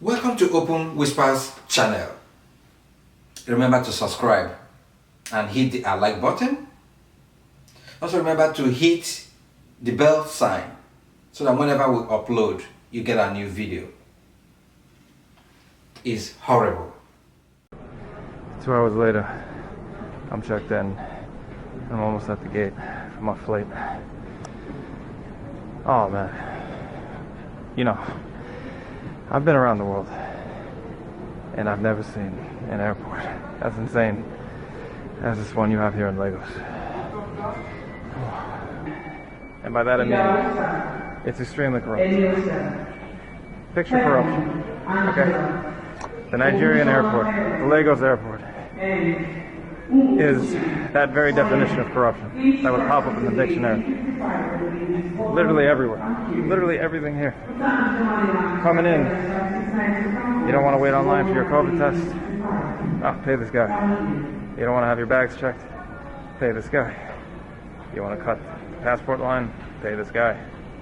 Welcome to Openwhispers channel. Remember to subscribe and hit the like button. Also remember to hit the bell sign so that whenever we upload, you get a new video. It's horrible. 2 hours later, I'm checked in. I'm almost at the gate for my flight. Oh man, you know, I've been around the world and I've never seen an airport as insane as this one you have here in Lagos. And by that I mean it's extremely corrupt. Picture corruption, okay? The Nigerian airport, the Lagos airport, is that very definition of corruption that would pop up in the dictionary. Literally everywhere. Literally everything here. Coming in, you don't want to wait online for your COVID test? Oh, pay this guy. You don't want to have your bags checked? Pay this guy. You want to cut the passport line? Pay this guy.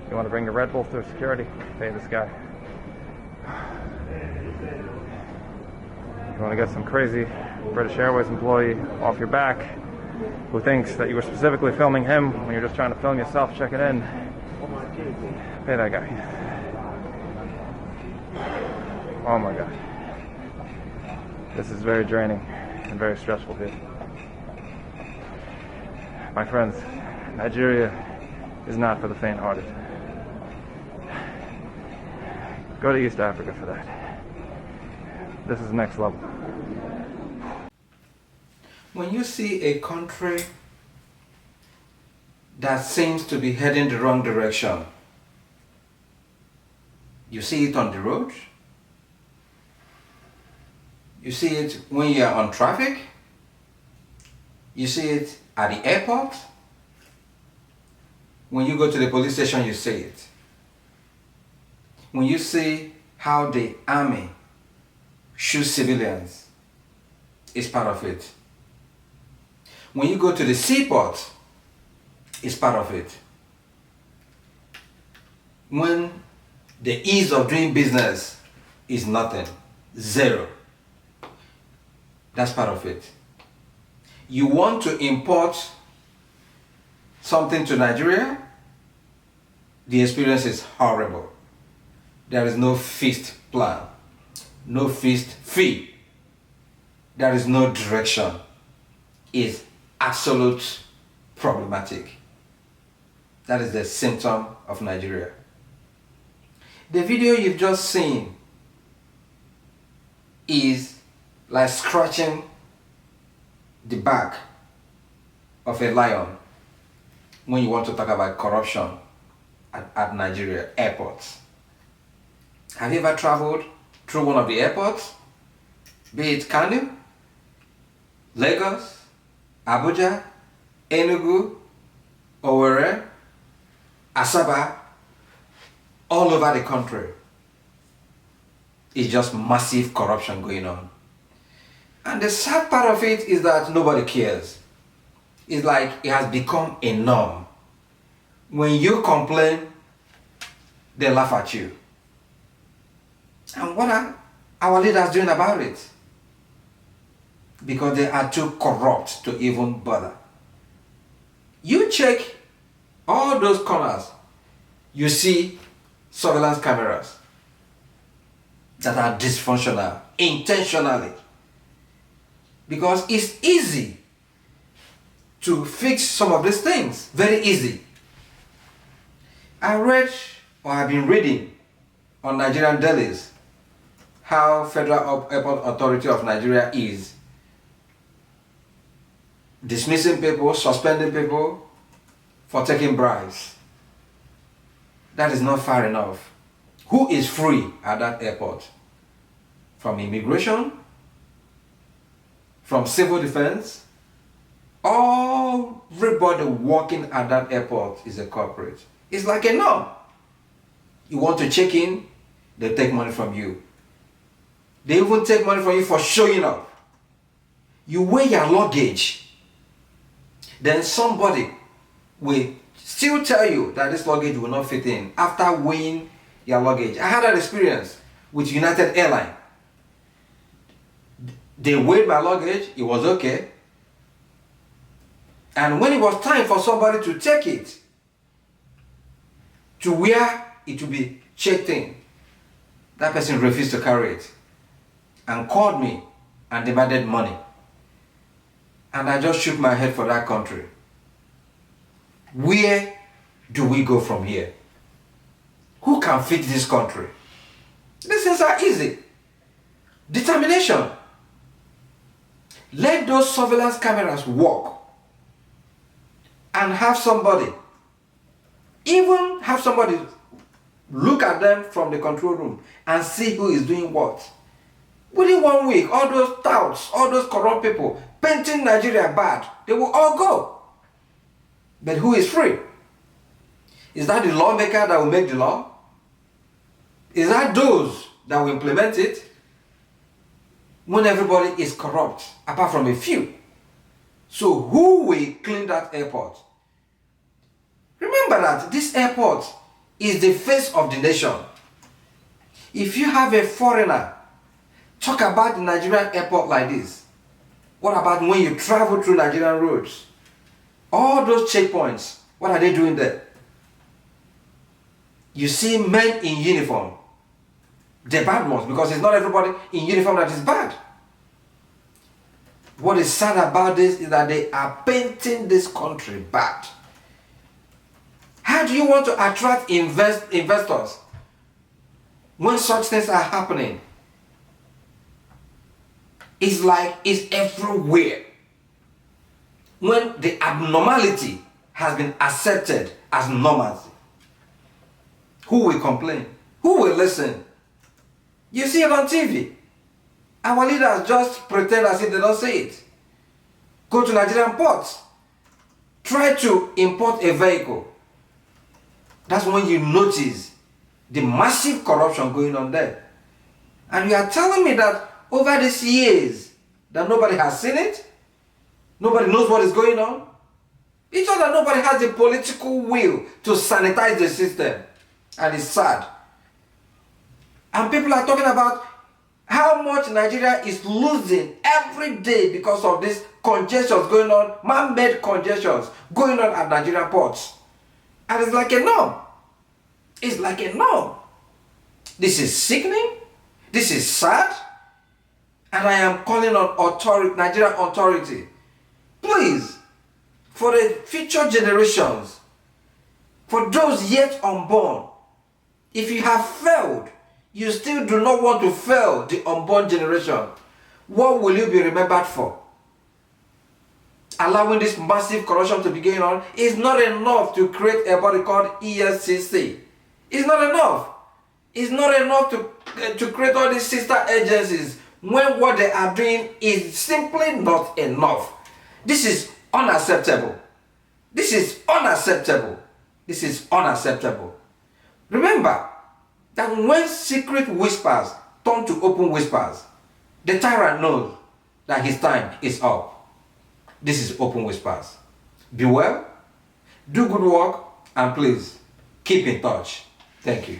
You want to bring your Red Bull through security? Pay this guy. You want to get some crazy British Airways employee off your back who thinks that you were specifically filming him when you're just trying to film yourself checking in? Pay that guy. Oh my God. This is very draining and very stressful here. My friends, Nigeria is not for the faint-hearted. Go to East Africa for that. This is next level. When you see a country that seems to be heading the wrong direction, you see it on the road, you see it when you are on traffic, you see it at the airport, when you go to the police station you see it. When you see how the army shoots civilians, it's part of it. When you go to the seaports, it's part of it. When the ease of doing business is nothing, zero, that's part of it. You want to import something to Nigeria, the experience is horrible. There is no fixed plan, no fixed fee, there is no direction. It's absolute problematic. That is the symptom of Nigeria. The video you've just seen is like scratching the back of a lion when you want to talk about corruption at Nigeria airports. Have you ever traveled through one of the airports? Be it Kano, Lagos, Abuja, Enugu, Owerri, Asaba, all over the country. It's just massive corruption going on. And the sad part of it is that nobody cares. It's like it has become a norm. When you complain, they laugh at you. And what are our leaders doing about it? Because they are too corrupt to even bother. You check all those corners, you see surveillance cameras that are dysfunctional intentionally. Because it's easy to fix some of these things, very easy. I read or have been reading on Nigerian dailies how Federal Airport Authority of Nigeria is dismissing people, suspending people for taking bribes. That is not fair enough. Who is free at that airport? From immigration? From civil defense? Everybody working at that airport is a corporate. It's like a norm. You want to check in, they take money from you. They even take money from you for showing up. You weigh your luggage, then somebody will still tell you that this luggage will not fit in after weighing your luggage. I had that experience with United Airlines. They weighed my luggage, it was okay. And when it was time for somebody to take it to where it will be checked in, that person refused to carry it and called me and demanded money. And I just shook my head for that country. Where do we go from here? Who can fix this country? These things are easy. Determination. Let those surveillance cameras work and have somebody, even have somebody look at them from the control room and see who is doing what. Within 1 week, all those touts, all those corrupt people painting Nigeria bad, they will all go. But who is free? Is that the lawmaker that will make the law? Is that those that will implement it? When everybody is corrupt, apart from a few. So who will clean that airport? Remember that this airport is the face of the nation. If you have a foreigner talk about the Nigerian airport like this, what about when you travel through Nigerian roads? All those checkpoints, what are they doing there? You see men in uniform. The bad ones, because it's not everybody in uniform that is bad. What is sad about this is that they are painting this country bad. How do you want to attract investors when such things are happening? It's like it's everywhere. When the abnormality has been accepted as normalcy, who will complain? Who will listen? You see it on TV. Our leaders just pretend as if they don't see it. Go to Nigerian ports. Try to import a vehicle. That's when you notice the massive corruption going on there. And you are telling me that over these years that nobody has seen it? Nobody knows what is going on? It's just that nobody has the political will to sanitize the system. And it's sad. And people are talking about how much Nigeria is losing every day because of these congestions going on, man-made congestions going on at Nigerian ports. And it's like a norm. It's like a norm. This is sickening. This is sad. And I am calling on Nigerian authority. Please, for the future generations, for those yet unborn, if you have failed, you still do not want to fail the unborn generation, what will you be remembered for? Allowing this massive corruption to be going on is not enough to create a body called EFCC. It's not enough. It's not enough to create all these sister agencies when what they are doing is simply not enough. This is unacceptable. This is unacceptable. This is unacceptable. Remember that when secret whispers turn to open whispers, the tyrant knows that his time is up. This is Open Whispers. Be well, do good work, and please keep in touch. Thank you.